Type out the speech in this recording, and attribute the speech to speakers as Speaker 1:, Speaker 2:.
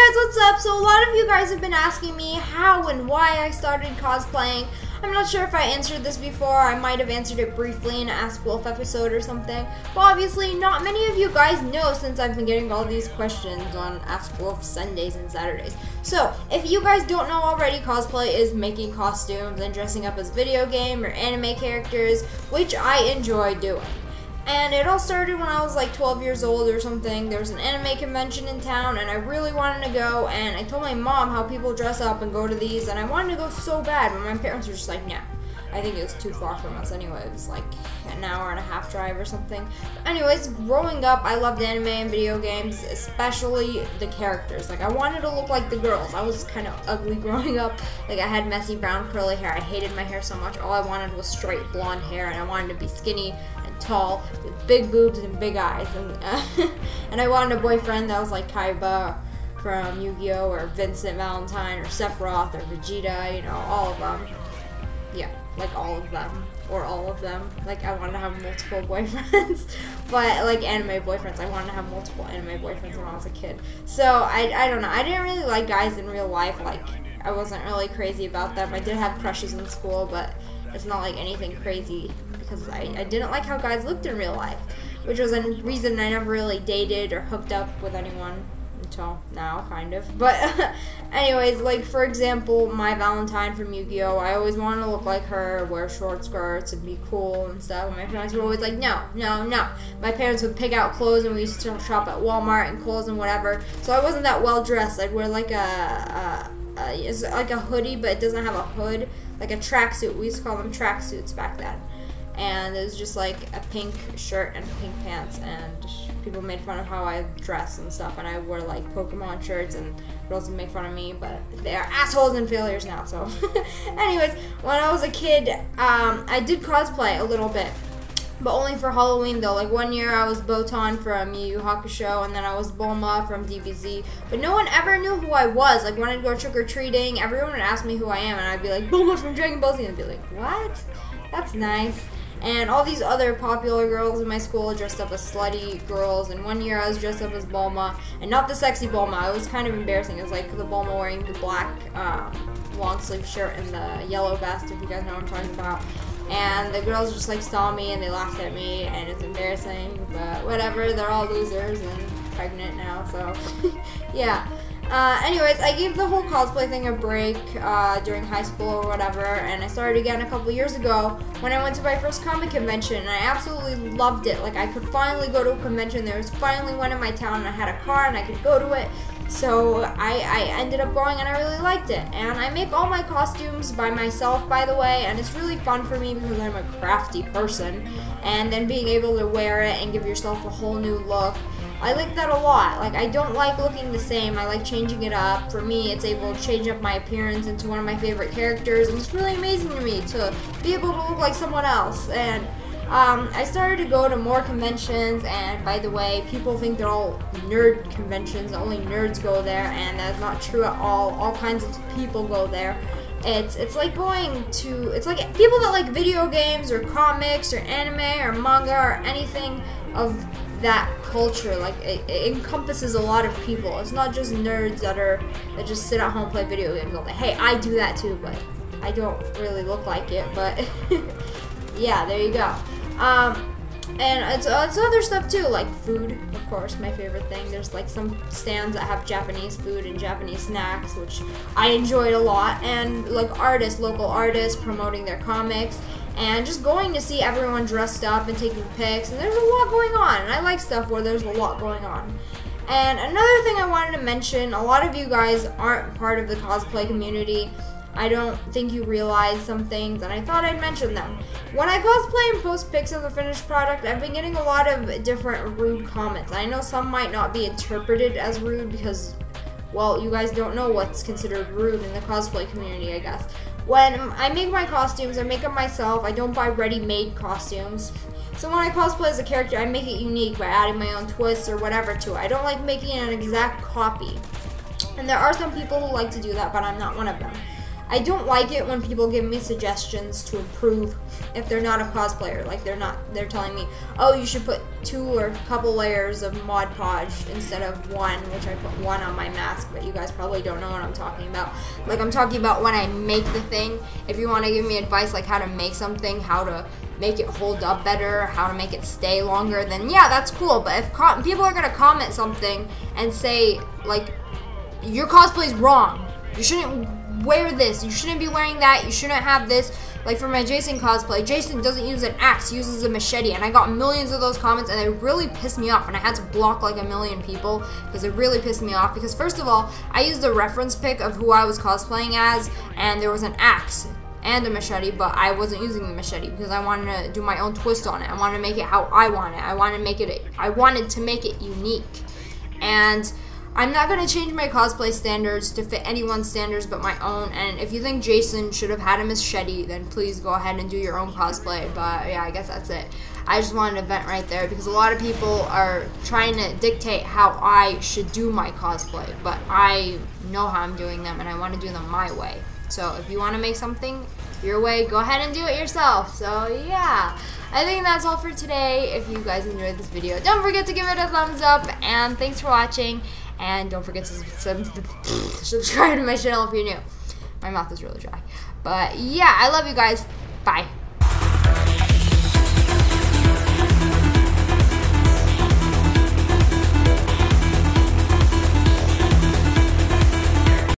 Speaker 1: guys, what's up? So a lot of you guys have been asking me how and why I started cosplaying. I'm not sure if I answered this before. I might have answered it briefly in an Ask Wolf episode or something. But obviously not many of you guys know since I've been getting all these questions on Ask Wolf Sundays and Saturdays. So if you guys don't know already, cosplay is making costumes and dressing up as video game or anime characters, which I enjoy doing. And it all started when I was like 12 years old or something. There was an anime convention in town and I really wanted to go, and I told my mom how people dress up and go to these, and I wanted to go so bad, but my parents were just like, no. I think it was too far from us anyway. It was like an hour and a half drive or something. But anyways, growing up, I loved anime and video games, especially the characters. Like, I wanted to look like the girls. I was kind of ugly growing up. Like, I had messy brown curly hair. I hated my hair so much. All I wanted was straight blonde hair, and I wanted to be skinny and tall with big boobs and big eyes. And, and I wanted a boyfriend that was like Kaiba from Yu-Gi-Oh! Or Vincent Valentine or Sephiroth or Vegeta, you know, all of them. Yeah, like all of them, or all of them. Like, I wanted to have multiple boyfriends, but like anime boyfriends. I wanted to have multiple anime boyfriends when I was a kid. So I don't know. I didn't really like guys in real life. Like, I wasn't really crazy about them. I did have crushes in school, but it's not like anything crazy because I didn't like how guys looked in real life, which was a reason I never really dated or hooked up with anyone until now, kind of. But anyways, like, for example, my Valentine from Yu-Gi-Oh! I always wanted to look like her, wear short skirts and be cool and stuff. And my parents were always like, no, no, no. My parents would pick out clothes, and we used to shop at Walmart and Kohl's and whatever. So I wasn't that well dressed. I'd wear like it's like a hoodie, but it doesn't have a hood, like a tracksuit. We used to call them tracksuits back then. And it was just like a pink shirt and pink pants, and people made fun of how I dress and stuff, and I wore like Pokemon shirts, and girls would make fun of me, but they are assholes and failures now, so. Anyways, when I was a kid, I did cosplay a little bit, but only for Halloween though. Like, one year I was Botan from Yu Yu Hakusho, and then I was Bulma from DBZ, but no one ever knew who I was. Like, when I'd go trick-or-treating, everyone would ask me who I am, and I'd be like, Bulma from Dragon Ball Z, and they'd be like, what? That's nice. And all these other popular girls in my school dressed up as slutty girls, and one year I was dressed up as Bulma, and not the sexy Bulma. It was kind of embarrassing. It was like the Bulma wearing the black long sleeve shirt and the yellow vest, if you guys know what I'm talking about. And the girls just like saw me and they laughed at me, and it's embarrassing, but whatever, they're all losers and pregnant now, so yeah. Anyways, I gave the whole cosplay thing a break during high school or whatever, and I started again a couple years ago when I went to my first comic convention, and I absolutely loved it. Like, I could finally go to a convention. There was finally one in my town, and I had a car, and I could go to it. So I ended up going, and I really liked it. And I make all my costumes by myself, by the way, and it's really fun for me because I'm a crafty person, and then being able to wear it and give yourself a whole new look, I like that a lot. Like, I don't like looking the same. I like changing it up. For me, it's able to change up my appearance into one of my favorite characters, and it's really amazing to me to be able to look like someone else. And I started to go to more conventions, and by the way, people think they're all nerd conventions, only nerds go there, and that's not true at all. All kinds of people go there. It's like going to, it's like people that like video games or comics or anime or manga or anything of that culture. Like, it encompasses a lot of people. It's not just nerds that just sit at home, play video games all day. Hey, I do that too, but I don't really look like it, but yeah, there you go. And it's other stuff too, like food, of course, my favorite thing. There's like some stands that have Japanese food and Japanese snacks, which I enjoyed a lot, and like artists, local artists promoting their comics, and just going to see everyone dressed up and taking pics, and there's a lot going on, and I like stuff where there's a lot going on. And another thing I wanted to mention, a lot of you guys aren't part of the cosplay community. I don't think you realize some things, and I thought I'd mention them. When I cosplay and post pics of the finished product, I've been getting a lot of different rude comments. I know some might not be interpreted as rude because, well, you guys don't know what's considered rude in the cosplay community, I guess. When I make my costumes, I make them myself. I don't buy ready-made costumes. So when I cosplay as a character, I make it unique by adding my own twists or whatever to it. I don't like making an exact copy. And there are some people who like to do that, but I'm not one of them. I don't like it when people give me suggestions to improve if they're not a cosplayer. Like they're telling me, oh, you should put 2 or a couple layers of Mod Podge instead of 1, which I put 1 on my mask, but you guys probably don't know what I'm talking about. Like I'm talking about when I make the thing. If you want to give me advice like how to make something, how to make it hold up better, how to make it stay longer, then yeah, that's cool. But if people are gonna comment something and say like, your cosplay's wrong, you shouldn't wear this, you shouldn't be wearing that, you shouldn't have this. Like for my Jason cosplay, Jason doesn't use an axe, he uses a machete, and I got millions of those comments and they really pissed me off, and I had to block like a million people because it really pissed me off. Because first of all, I used a reference pic of who I was cosplaying as, and there was an axe and a machete, but I wasn't using the machete because I wanted to do my own twist on it. I wanted to make it how I want it. I wanted to make it unique. And I'm not going to change my cosplay standards to fit anyone's standards but my own. And if you think Jason should have had a machete, then please go ahead and do your own cosplay. But yeah, I guess that's it. I just wanted to vent right there because a lot of people are trying to dictate how I should do my cosplay, but I know how I'm doing them and I want to do them my way. So if you want to make something your way, go ahead and do it yourself. So yeah, I think that's all for today. If you guys enjoyed this video, don't forget to give it a thumbs up, and thanks for watching. And don't forget to subscribe to my channel if you're new. My mouth is really dry. But yeah, I love you guys. Bye.